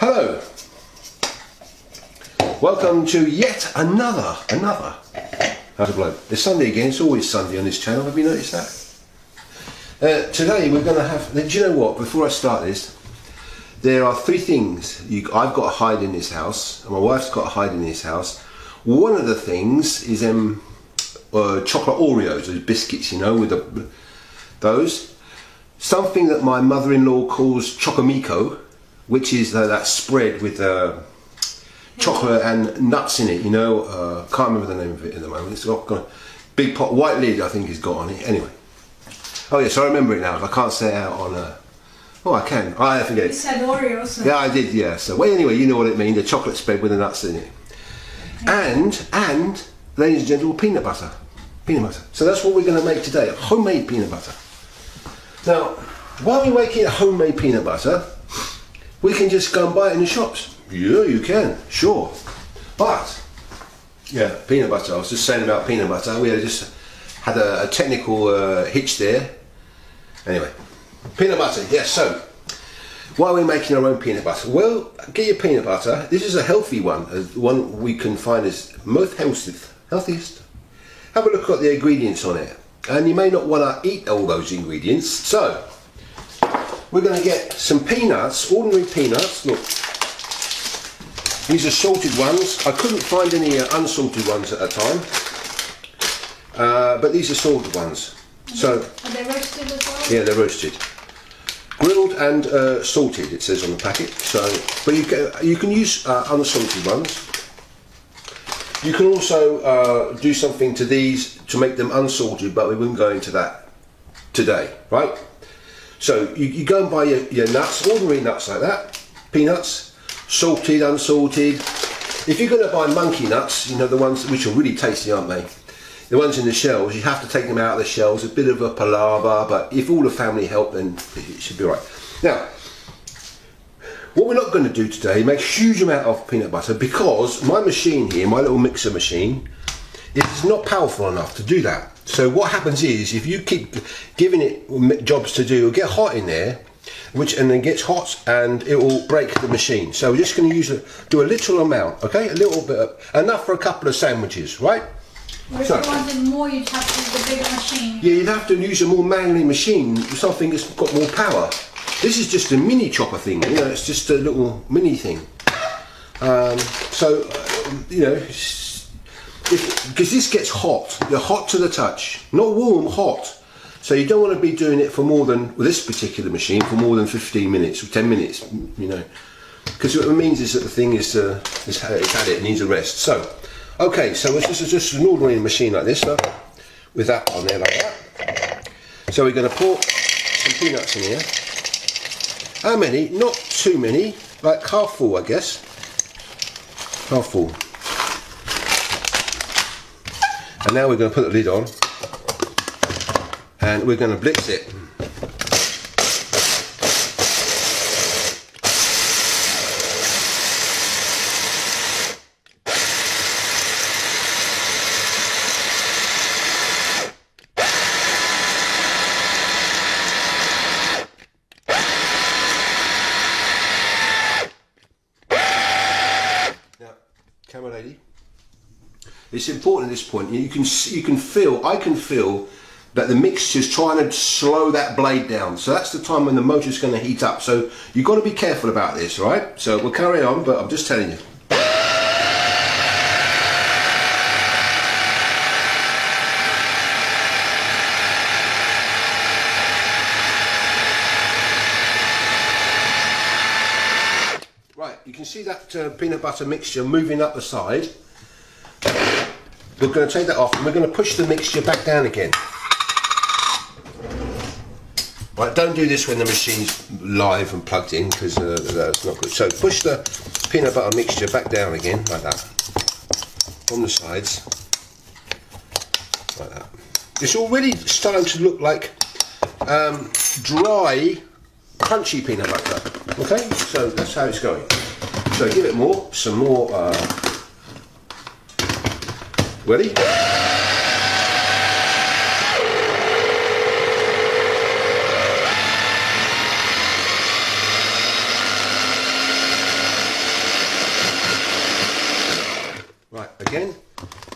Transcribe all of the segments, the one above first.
Hello. Welcome to yet another. How's it blow? It's Sunday again. It's always Sunday on this channel. Have you noticed that? Today we're going to have. Do you know what? Before I start this, there are three things I've got to hide in this house, and my wife's got to hide in this house. One of the things is chocolate Oreos, those biscuits, you know, with those. Something that my mother-in-law calls Chocomiko, which is that spread with chocolate and nuts in it, you know. Can't remember the name of it at the moment. It's got a big pot, white lid I think it's got on it. Anyway. Oh yes, I remember it now. I can't say it out on oh, I can. I forget. You said Oreos. So. Yeah, I did, yeah. So, well, anyway, you know what it means. The chocolate spread with the nuts in it. And, ladies and gentlemen, peanut butter. Peanut butter. So that's what we're going to make today, homemade peanut butter. Now, while we're making homemade peanut butter, we can just go and buy it in the shops. Yeah, you can, sure. But, yeah, peanut butter. I was just saying about peanut butter. We just had a technical hitch there. Anyway, peanut butter, yes. So, why are we making our own peanut butter? Well, get your peanut butter. This is a healthy one. One we can find is most healthiest. Have a look at the ingredients on it. And you may not want to eat all those ingredients. So, we're going to get some peanuts, ordinary peanuts. Look, these are salted ones. I couldn't find any unsalted ones at the time. But these are salted ones. So, are they roasted as well? Yeah, they're roasted. Grilled and salted, it says on the packet. So, but you can use unsalted ones. You can also do something to these to make them unsalted, but we wouldn't go into that today, right? So you go and buy your nuts, ordinary nuts like that, peanuts, salted, unsalted. If you're going to buy monkey nuts, you know, the ones which are really tasty, aren't they? The ones in the shells, you have to take them out of the shells, a bit of a palaver, but if all the family help, then it should be right. Now, what we're not going to do today, make a huge amount of peanut butter, because my machine here, my little mixer machine, is not powerful enough to do that. So what happens is, if you keep giving it jobs to do, it'll get hot in there, and then gets hot and it will break the machine. So we're just going to do a little amount, okay? A little bit, enough for a couple of sandwiches, right? Or if you wanted more, you'd have to use the bigger machine. Yeah, you'd have to use a more manly machine, something that's got more power. This is just a mini chopper thing, you know, it's just a little mini thing. You know, because this gets hot, you're hot to the touch, not warm, hot. So you don't want to be doing it for more than, with this particular machine, for more than 15 minutes or 10 minutes, you know. Because what it means is that the thing is it needs a rest. So, okay, so this is just an ordinary machine like this, with that on there like that. So we're going to pour some peanuts in here. How many? Not too many, like half full, I guess. Half full. And now we're going to put the lid on, and we're going to blitz it. Camera lady. It's important at this point. I can feel that the mixture's trying to slow that blade down. So that's the time when the motor's going to heat up. So you've got to be careful about this, right? So we'll carry on, but I'm just telling you. Right, you can see that peanut butter mixture moving up the side. We're going to take that off and we're going to push the mixture back down again. Right, don't do this when the machine's live and plugged in, because that's not good. So push the peanut butter mixture back down again, like that, on the sides, like that. It's already starting to look like dry, crunchy peanut butter. Okay, so that's how it's going. So give it some more. Ready? again.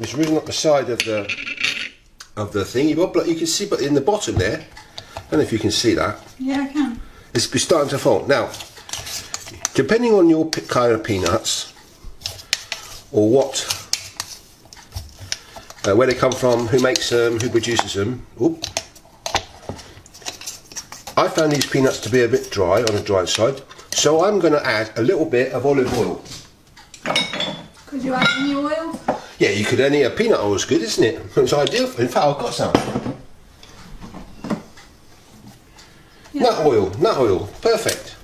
Just rizzing up the side of the thing. You can see, but in the bottom there, I don't know if you can see that. Yeah, I can. It's starting to fall. Now, depending on your kind of peanuts, or where they come from, who makes them, who produces them. Oop. I found these peanuts to be a bit dry, on the dry side, so I'm going to add a little bit of olive oil. Could you add any oil? Yeah, you could. Any peanut oil is good, isn't it? It's ideal. In fact, I've got some. Yeah. Nut oil, perfect.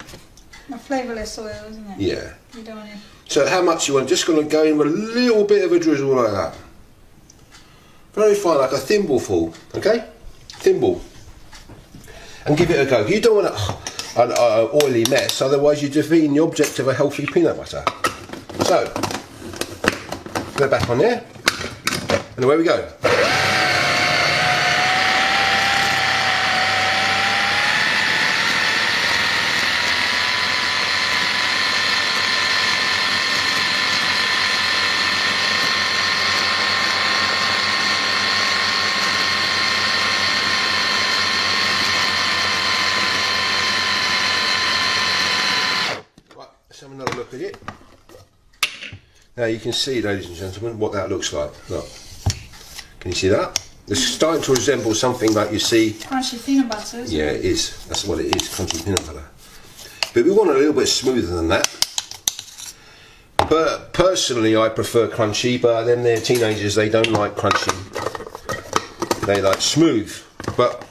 A flavourless oil, isn't it? Yeah. You don't want it. So how much you want? Just going to go in with a little bit of a drizzle like that. Very fine, like a thimbleful, okay? Thimble. And give it a go. You don't want an oily mess, otherwise you're defeating the object of a healthy peanut butter. So, put it back on there, and away we go. Let's have another look at it. Now you can see, ladies and gentlemen, what that looks like. Look, can you see that? It's starting to resemble something like you see. Crunchy peanut butter, isn't Yeah, it? it is. That's what it is, crunchy peanut butter. But we want a little bit smoother than that. But personally, I prefer crunchy. But then they're teenagers; they don't like crunchy. They like smooth. But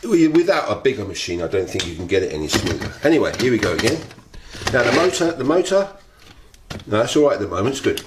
without a bigger machine, I don't think you can get it any smoother. Anyway, here we go again. Now the motor, no, that's all right at the moment, it's good.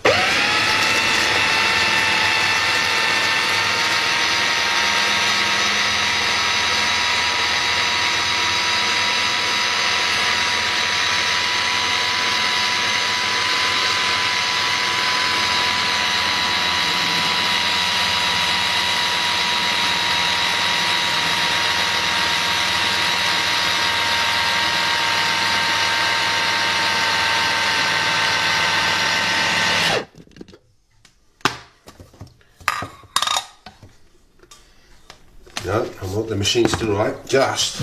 No, the machine's still right. Just.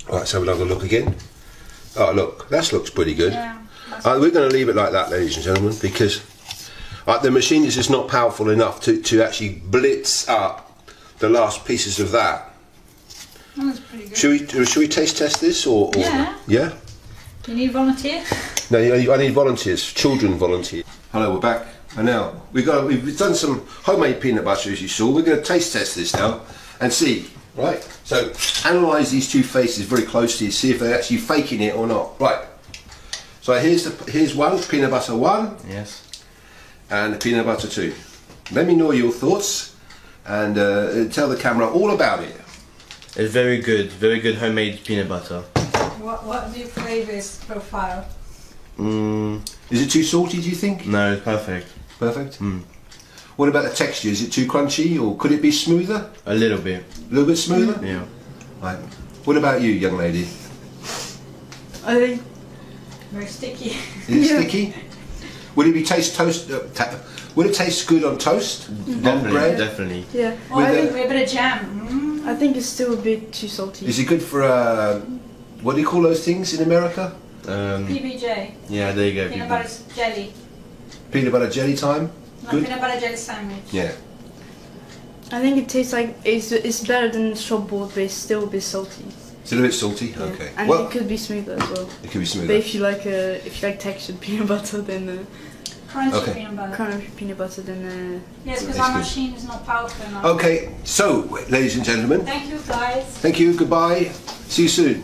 Right, let's have another look again. Oh, look, that looks pretty good. Yeah. We're going to leave it like that, ladies and gentlemen, because the machine is just not powerful enough to actually blitz up the last pieces of that. Oh, that's pretty good. Should we taste test this or Yeah. Yeah? You need volunteers? No, I need volunteers, children volunteers. Hello, we're back, and now we've done some homemade peanut butter as you saw. We're going to taste test this now and see. Right, so analyse these two faces very closely, see if they're actually faking it or not. Right. So here's one, peanut butter 1. Yes. And peanut butter 2. Let me know your thoughts and tell the camera all about it. It's very good homemade peanut butter. What's your flavours profile? Is it too salty, do you think? No, it's perfect. Perfect? What about the texture? Is it too crunchy or could it be smoother? A little bit. A little bit smoother? Yeah. Right. What about you, young lady? I think Very sticky. Is it sticky? Would it be taste toast? Would it taste good on toast? On Definitely, bread? definitely. yeah. Oh, With I a- think with a bit of jam. I think it's still a bit too salty. Is it good for what do you call those things in America? PBJ. Yeah, there you go. Peanut people. butter jelly. Peanut butter jelly time? No, Good? peanut butter jelly sandwich. Yeah. I think it tastes like it's better than shop bought, but it's still a bit salty. It's a little bit salty? Yeah. Okay. And Well, it could be smoother as well. it could be But smoother. if you like textured peanut butter, then Crunchy Okay. peanut butter. crunchy peanut butter, then Yes, because It's our good. machine is not powerful enough. Okay, so, ladies and gentlemen, Thank you, guys. thank you, goodbye, see you soon.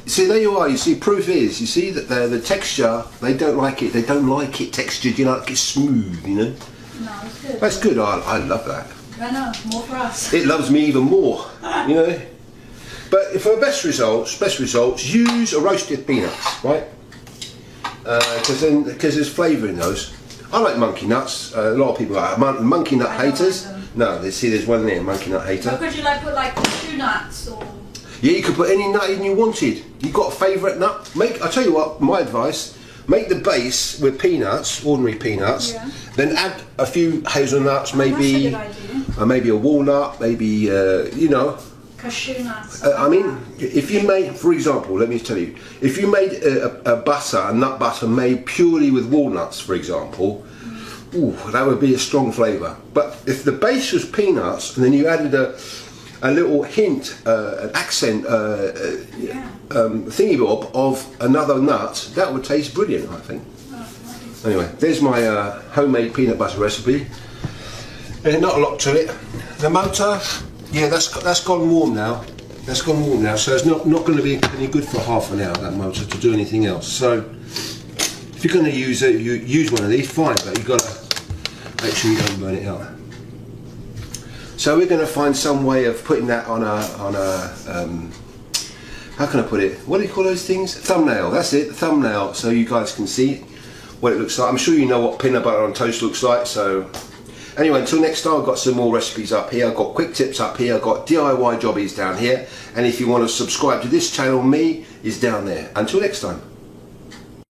See, there you are, you see, proof is, you see that the texture, they don't like it textured, you know, like it's smooth, you know. No, it's good. That's good, I love that. I know, more for us. It loves me even more, you know. But for best results, use a roasted peanuts, right? Because there's flavour in those. I like monkey nuts. A lot of people are monkey nut I don't haters. like them. No, there's one there, monkey nut But hater. could you like put like cashew nuts or? Yeah, you could put any nut in you wanted. You got a favourite nut? I tell you what, my advice: make the base with peanuts, ordinary peanuts. Yeah. Then add a few hazelnuts, That's a maybe good idea. maybe a walnut, maybe you know. Cashew nuts. I mean, if you made, for example, let me tell you, if you made a nut butter made purely with walnuts, for example, ooh, that would be a strong flavour. But if the base was peanuts and then you added a little hint, an accent, thingy bob of another nut, that would taste brilliant, I think. Anyway, there's my homemade peanut butter recipe. Not a lot to it. The motor, yeah, that's gone warm now. That's gone warm now, so it's not going to be any good for half an hour, that motor, to do anything else. So if you're going to use it, you use one of these, fine, but you've got to make sure you don't burn it out. So we're going to find some way of putting that on a how can I put it? What do you call those things? Thumbnail. That's it, thumbnail, so you guys can see what it looks like. I'm sure you know what peanut butter on toast looks like. So anyway, until next time, I've got some more recipes up here. I've got quick tips up here. I've got DIY jobbies down here. And if you want to subscribe to this channel, me is down there. Until next time.